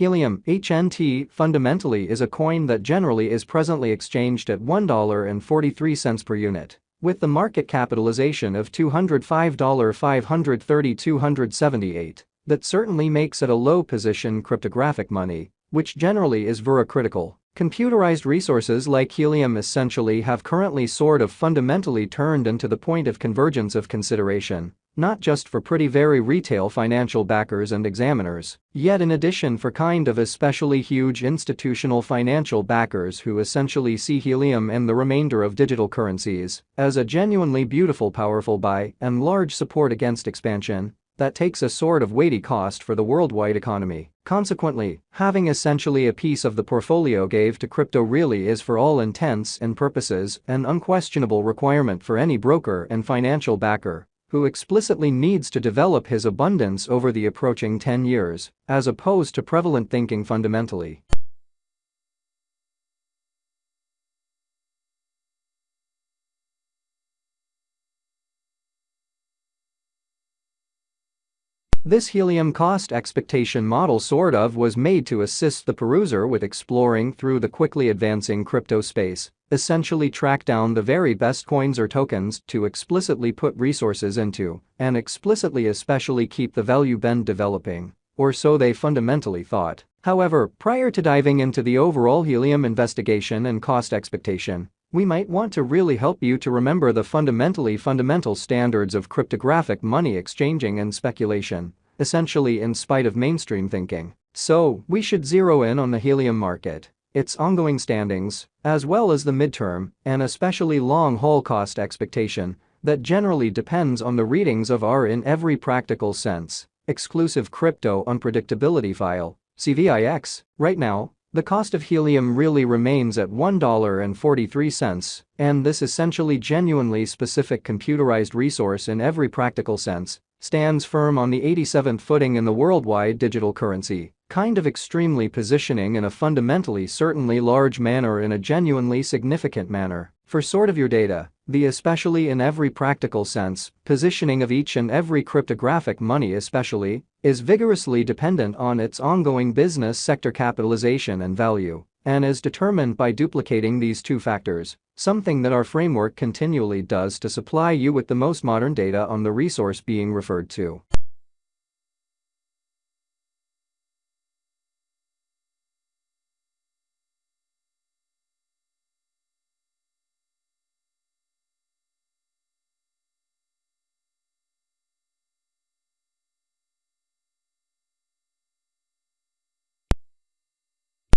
Helium, HNT, fundamentally is a coin that generally is presently exchanged at $1.43 per unit, with the market capitalization of $205,530,278. That certainly makes it a low-position cryptographic money, which generally is very critical. Computerized resources like Helium essentially have currently sort of fundamentally turned into the point of convergence of consideration, not just for pretty very retail financial backers and examiners, yet in addition for kind of especially huge institutional financial backers who essentially see Helium and the remainder of digital currencies as a genuinely beautiful, powerful buy and large support against expansion that takes a sort of weighty cost for the worldwide economy. Consequently, having essentially a piece of the portfolio gave to crypto really is for all intents and purposes an unquestionable requirement for any broker and financial backer who explicitly needs to develop his abundance over the approaching 10 years, as opposed to prevalent thinking fundamentally. This Helium cost expectation model sort of was made to assist the peruser with exploring through the quickly advancing crypto space, essentially track down the very best coins or tokens to explicitly put resources into, and explicitly especially keep the value bend developing, or so they fundamentally thought. However, prior to diving into the overall Helium investigation and cost expectation, we might want to really help you to remember the fundamental standards of cryptographic money exchanging and speculation, essentially in spite of mainstream thinking. So, we should zero in on the Helium market, its ongoing standings, as well as the midterm and especially long-haul cost expectation that generally depends on the readings of our in every practical sense exclusive crypto unpredictability file, CVIX. Right now, the cost of Helium really remains at $1.43, and this essentially genuinely specific computerized resource in every practical sense stands firm on the 87th footing in the worldwide digital currency, kind of extremely positioning in a fundamentally certainly large manner in a genuinely significant manner. For sort of your data, the especially in every practical sense positioning of each and every cryptographic money especially is vigorously dependent on its ongoing business sector capitalization and value, and is determined by duplicating these two factors, something that our framework continually does to supply you with the most modern data on the resource being referred to.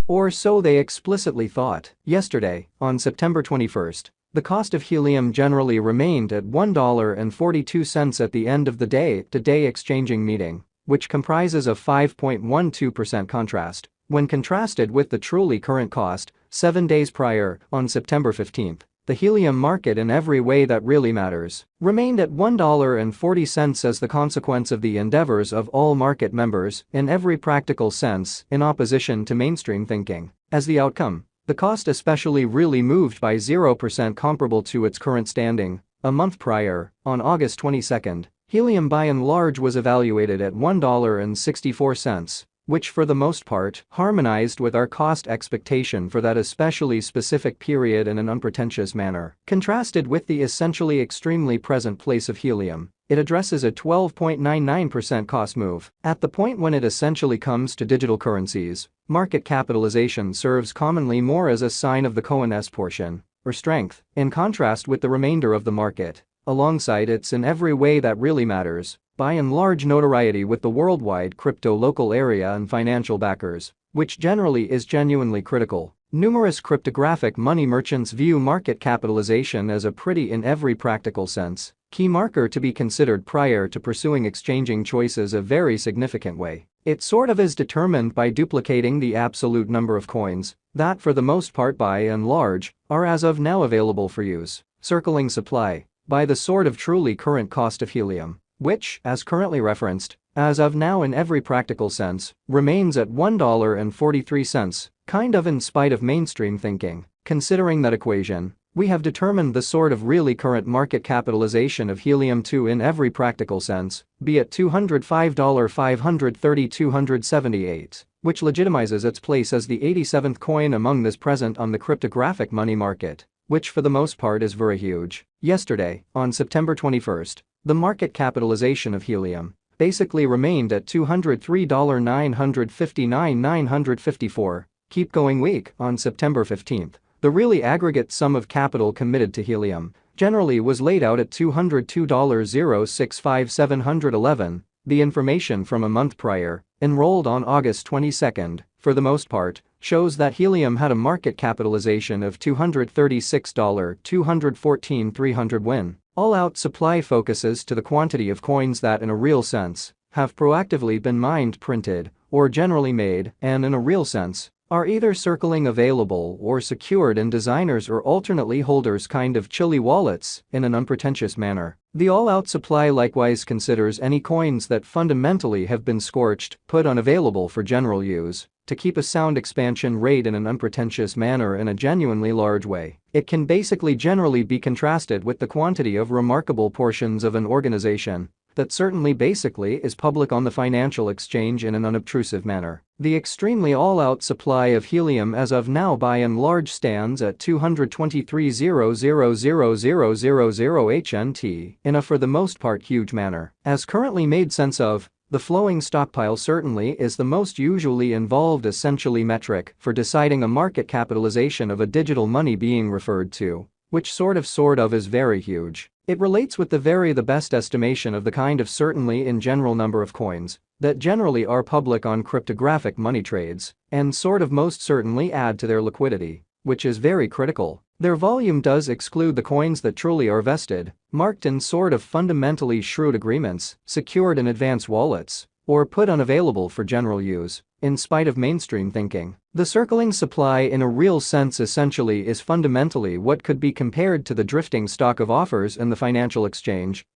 Or so they explicitly thought. Yesterday, on September 21st, the cost of Helium generally remained at $1.42 at the end of the day-to-day exchanging meeting, which comprises of 5.12% contrast, when contrasted with the truly current cost, 7 days prior, on September 15th. The Helium market in every way that really matters remained at $1.40 as the consequence of the endeavors of all market members in every practical sense in opposition to mainstream thinking. As the outcome, the cost especially really moved by 0% comparable to its current standing. A month prior, on August 22nd, Helium by and large was evaluated at $1.64. Which for the most part harmonized with our cost expectation for that especially specific period in an unpretentious manner. Contrasted with the essentially extremely present place of Helium, it addresses a 12.99% cost move. At the point when it essentially comes to digital currencies, market capitalization serves commonly more as a sign of the coin-s portion, or strength, in contrast with the remainder of the market, alongside its in every way that really matters, by and large notoriety with the worldwide crypto local area and financial backers, which generally is genuinely critical. Numerous cryptographic money merchants view market capitalization as a pretty in every practical sense key marker to be considered prior to pursuing exchanging choices a very significant way. It sort of is determined by duplicating the absolute number of coins that for the most part by and large are as of now available for use, circling supply by the sort of truly current cost of Helium, which, as currently referenced, as of now in every practical sense, remains at $1.43, kind of in spite of mainstream thinking. Considering that equation, we have determined the sort of really current market capitalization of Helium-2 in every practical sense, be it $205,530,278, which legitimizes its place as the 87th coin among this present on the cryptographic money market, which for the most part is very huge. Yesterday, on September 21st, the market capitalization of Helium basically remained at $203,959,954. Keep going weak. On September 15th, the really aggregate sum of capital committed to Helium generally was laid out at $202,065,711. The information from a month prior, enrolled on August 22, for the most part, shows that Helium had a market capitalization of $236,214,300 win. All-out supply focuses to the quantity of coins that in a real sense have proactively been mined, printed, or generally made, and in a real sense are either circling available or secured in designers or alternately holders' kind of chilly wallets in an unpretentious manner. The all-out supply likewise considers any coins that fundamentally have been scorched, put unavailable for general use, to keep a sound expansion rate in an unpretentious manner in a genuinely large way. It can basically generally be contrasted with the quantity of remarkable portions of an organization that certainly basically is public on the financial exchange in an unobtrusive manner. The extremely all-out supply of Helium as of now by and large stands at 223,000,000 HNT in a for the most part huge manner. As currently made sense of, the flowing stockpile certainly is the most usually involved essentially metric for deciding a market capitalization of a digital money being referred to, which sort of is very huge. It relates with the best estimation of the kind of certainly in general number of coins that generally are public on cryptographic money trades and most certainly add to their liquidity, which is very critical. Their volume does exclude the coins that truly are vested, marked in fundamentally shrewd agreements, secured in advance wallets, or put unavailable for general use, in spite of mainstream thinking. The circling supply in a real sense essentially is fundamentally what could be compared to the drifting stock of offers in the financial exchange,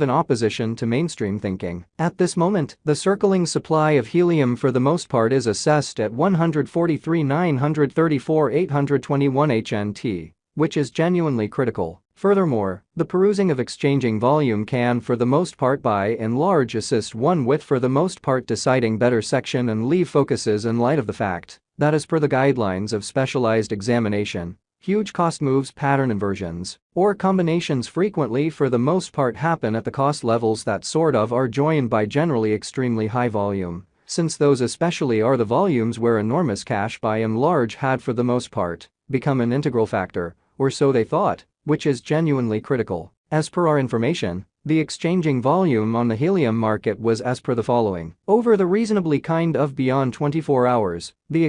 in opposition to mainstream thinking. At this moment, the circling supply of Helium for the most part is assessed at 143,934,821 HNT, which is genuinely critical. Furthermore, the perusing of exchanging volume can for the most part by and large assist one with for the most part deciding better section and leave focuses in light of the fact that as per the guidelines of specialized examination, huge cost moves, pattern inversions, or combinations frequently for the most part happen at the cost levels that are joined by generally extremely high volume, since those especially are the volumes where enormous cash by and large had for the most part become an integral factor, or so they thought, which is genuinely critical. As per our information, the exchanging volume on the Helium market was as per the following. Over the reasonably beyond 24 hours, the